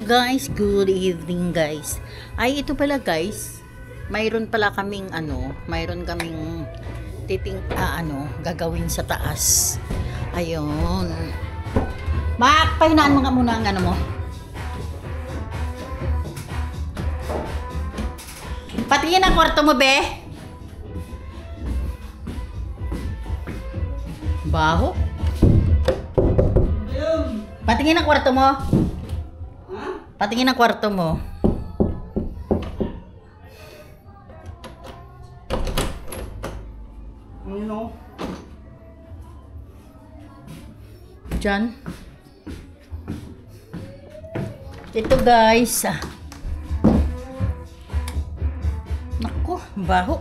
Guys, good evening guys. Ay, ito pala guys. Mayroon pala kaming mayroon kaming gagawin sa taas. Ayun. Mak, pahinaan mo nga muna ang ano mo. Patingin ang kwarto mo, be. Baho. Patingin ang kwarto mo. Patingin ang kwarto mo. Ano? Diyan. Ito guys. Naku, baho.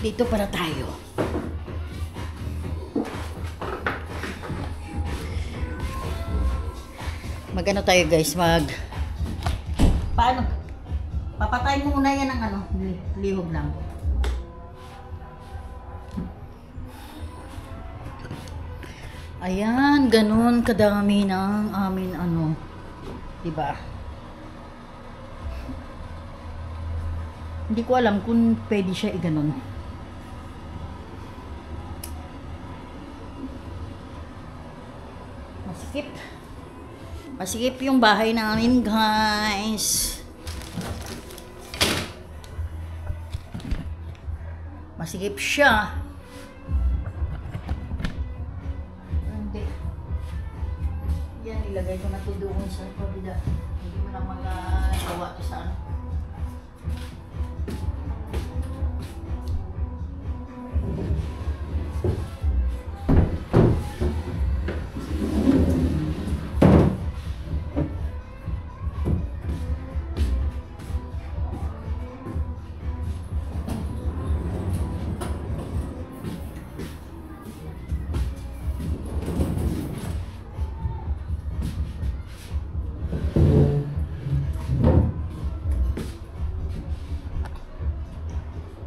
Dito para tayo. Magano tayo guys, paano? Papatay muna yan ng lihog lang. Ayan, ganun kadami ng amin diba? Hindi ko alam kung pwede siya i-ganon. Masikip yung bahay namin, guys. Masikip siya. Hindi. Yan, ilagay ko na ito doon sa kabila. Hindi mo na magawa ito sa ano.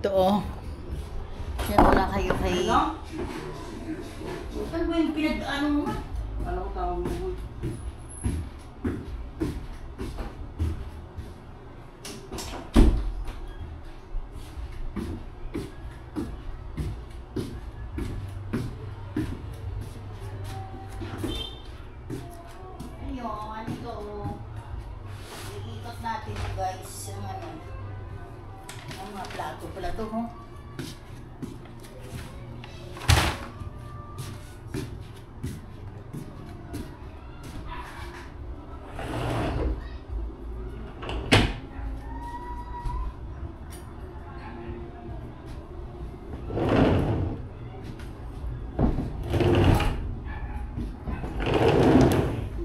Ito yan wala kayo kay... Saan ba yung pinag-ano mo? Alam ko tawag mo. Ayun, ito. Iikot natin guys yung ang mga plato pala ito, ho.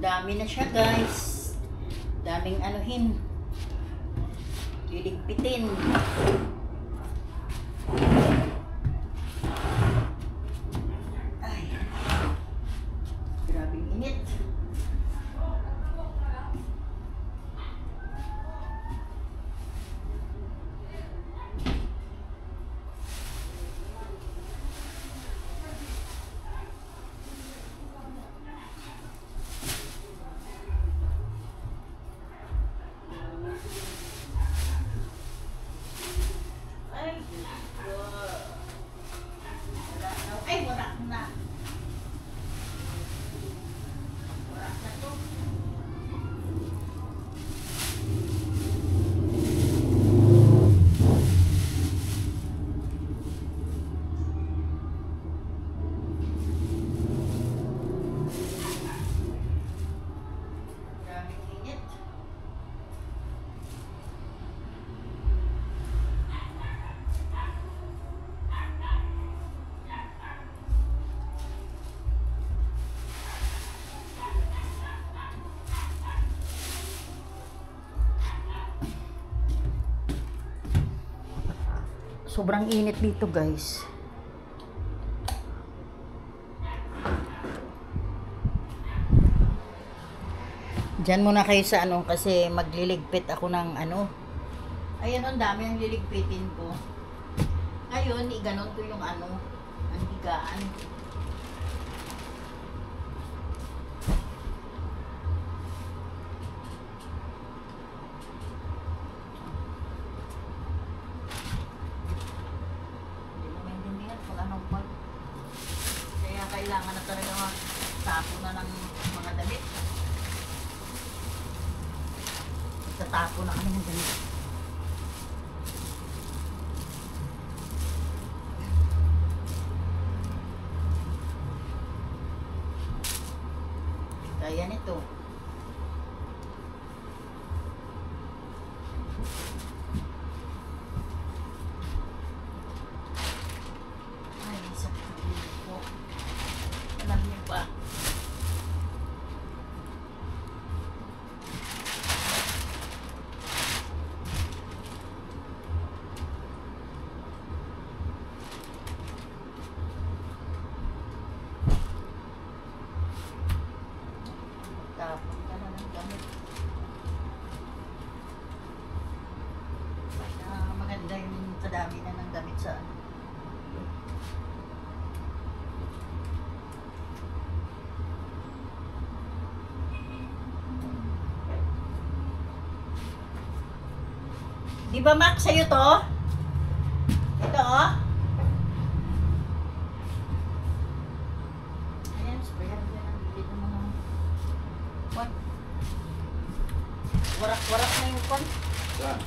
Dami na siya, guys. Daming anuhin. Liligpitin. Ay. Grabing init. Sobrang init dito, guys. Diyan muna kayo sa kasi magliligpit ako ng Ayan, ang dami ang liligpitin ko. Ngayon, iganon ko yung ang higaan. Tapo na ng mga damit. Tatapo na kami ng damit. Kaya nito. Ay, sakit ang ulo ko. Alam niyo ba? Tapon ka na ng gamit. Maganda yung kadami na ng gamit sa ano. Di ba Max, sa'yo to? Ito oh. Ayan, sprayan dyan ang bilit ng mga kwan. Warak-warak na yung kwan. Saan?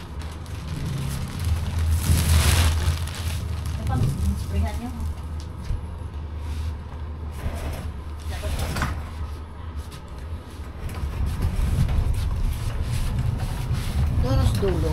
Ito pa, sprayan nyo. Dapat pa. Doon sa dulo.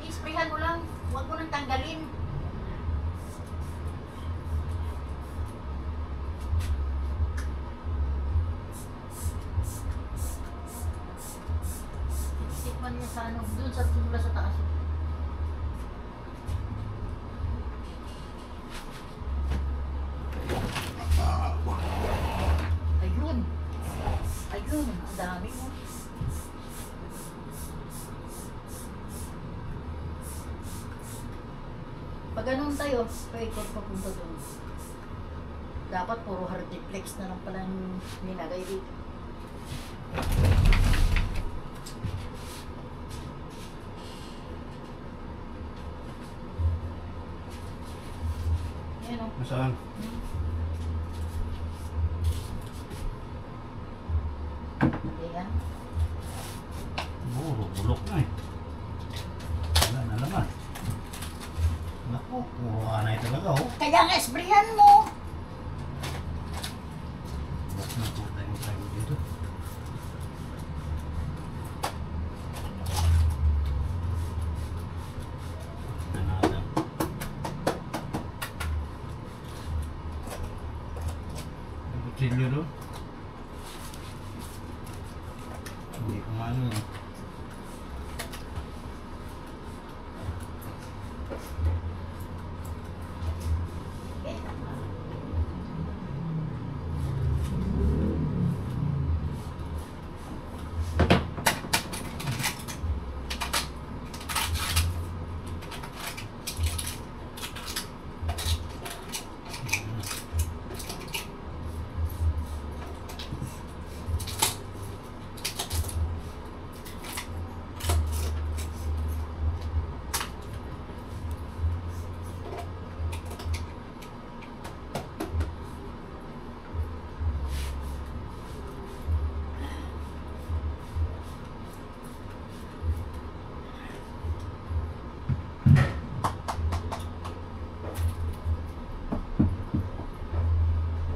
I-sprayhan mo lang. Huwag mo nang tanggalin. Tikman niya sa ano, dun sa tumula sa taas. Ayun. Ayun, ang dami mo. Pag ganun tayo, paikot papunta doon. Dapat puro hardiplex na lang pala yung nilagay dito. Ayan o. Nasaan? Ayan. Oo, bulok na eh. Wala na naman. Naku, puro anay talaga oh. Kaya nga, sprayan mo! Bulok na po tayo dito. Nanada. Ang kutsilyo doon. Hindi ko maano eh.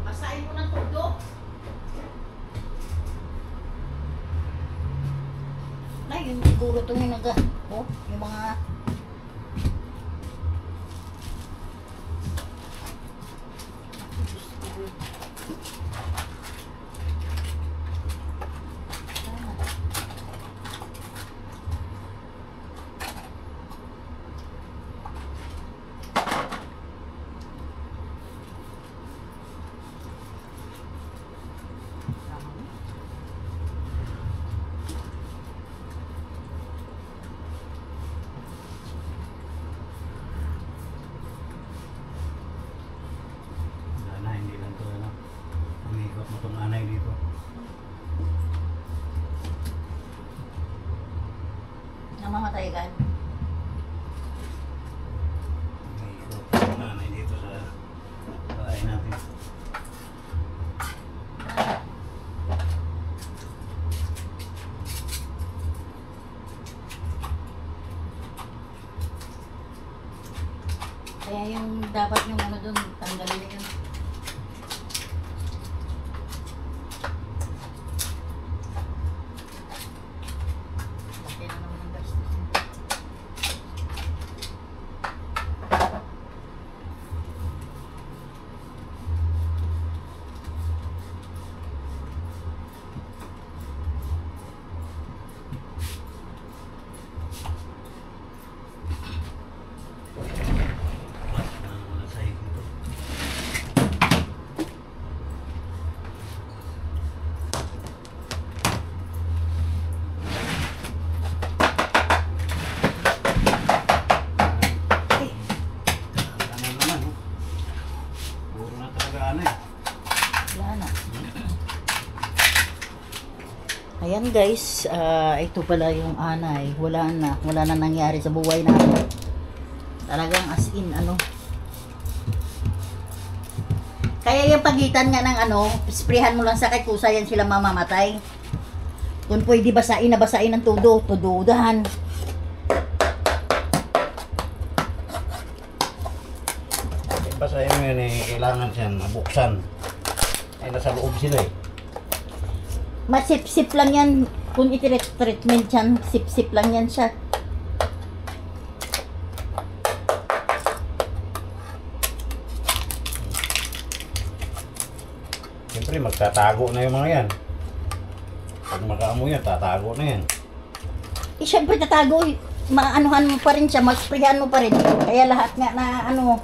Basahin mo ng todo. Na, yun siguro itong yung oh, yung mga Namamatay ka. May ikot ang nanay dito sa bahay natin. Kaya yung dapat yung ano doon, tanggalin yun. Laki na naman ang gastos. Wala sa ikot ito. Ay, Ano naman, oh. Puro na talaga ano eh. wala na. Ayan guys, ito pala yung anay. Wala na nangyari sa buhay namin. Talagang as in ano. Kaya yung pagitan nga ng ano, sprayhan mo lang sa kusa yan sila mamamatay. Kung pwede basain na basain ng tududahan. Basahin mo yun eh, kailangan siyan mabuksan. Ay, nasa loob sila eh. Masip-sip lang yan. Kung treatment yan, sip-sip lang yan siya. Siyempre, magtatago na yung mga yan. Pag makaamoy yan, tatago na yan. Eh, syempre tatago, maanuhan mo pa rin siya, mag-sprayhan mo pa rin. Kaya lahat nga na ano,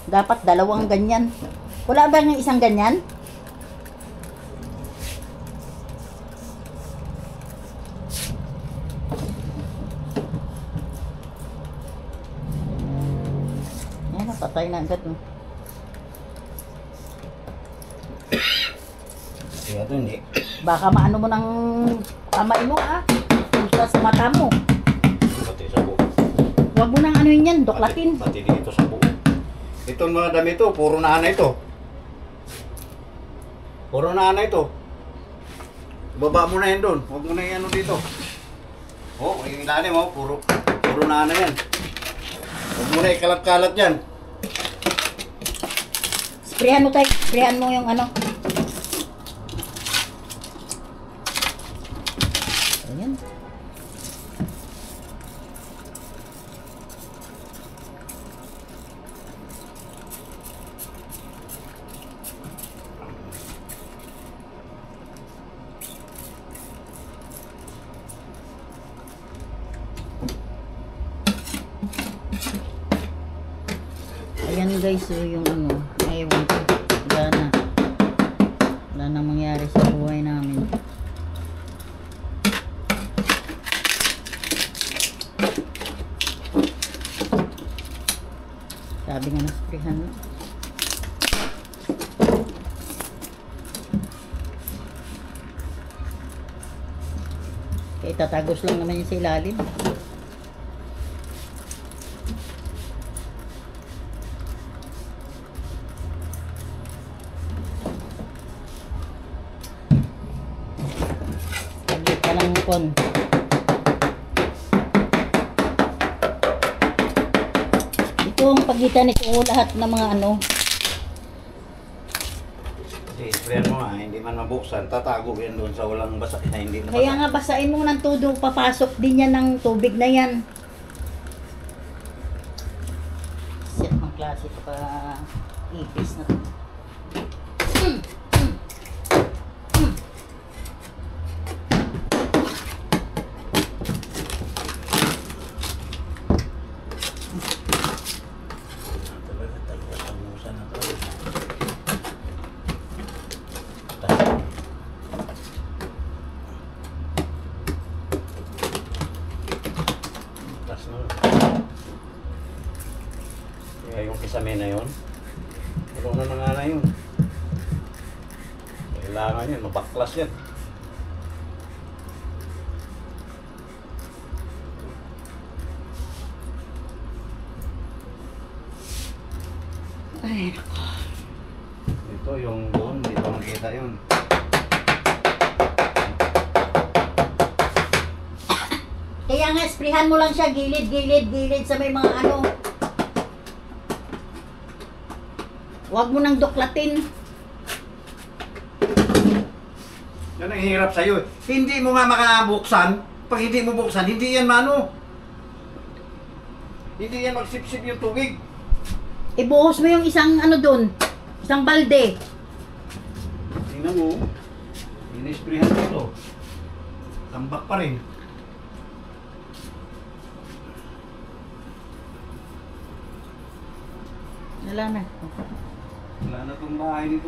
dapat dalawang ganyan. Wala ba ng isang ganyan? Yan, napatay na agad. No? Kaya ito hindi. Baka maano mo ng kamay mo punta sa mata mo. Pati sa buo. Huwag mo nang anuin yan, doklatin. Pati dito sa buo. Itong mga dami ito, puro naana ito. Puro naana ito. Baba mo na yan doon. Huwag mo na yan ano dito. Oh, yung ilalim oh, puro naana yan. Huwag mo na ikalat-kalat yan. Sprayan mo tayo, sprayan mo yung ano. Ayan. Ayan guys, so yung ano, ewan ko, wala nang mangyari sa buhay namin. Sabi nga nasprihan na. Kaya tatagos lang naman yun sa ilalim. Saglit ka lang kon. Ito ang pagitan nito lahat ng mga ano. Kasi sprayan mo nga, hindi man mabuksan, tatago yan doon sa walang basa. Hindi na Kaya nga basain mo ng todo, papasok din yan ng tubig na yan. Set ng klase ito ka ipis na to. talaga, tagusan na talaga. Tas na. Kaya yung kisame na yun, tulong na nga na yun. Kailangan yun, mabaklas yan. Ay, nako. Ito yung doon, hindi ko nakita yun. Kaya nga, sprayhan mo lang siya, gilid, gilid, gilid sa may mga ano. Huwag mo nang duklatin. Yan ang hirap sa'yo eh. Hindi mo nga makabuksan. Pag hindi mo buksan, hindi yan mano. Hindi yan magsipsip yung tubig. Ibuhos mo yung isang ano dun, isang balde. Tingnan mo. Inisprihan dito. Tambak pa rin. Wala na. Wala na itong bahay nito.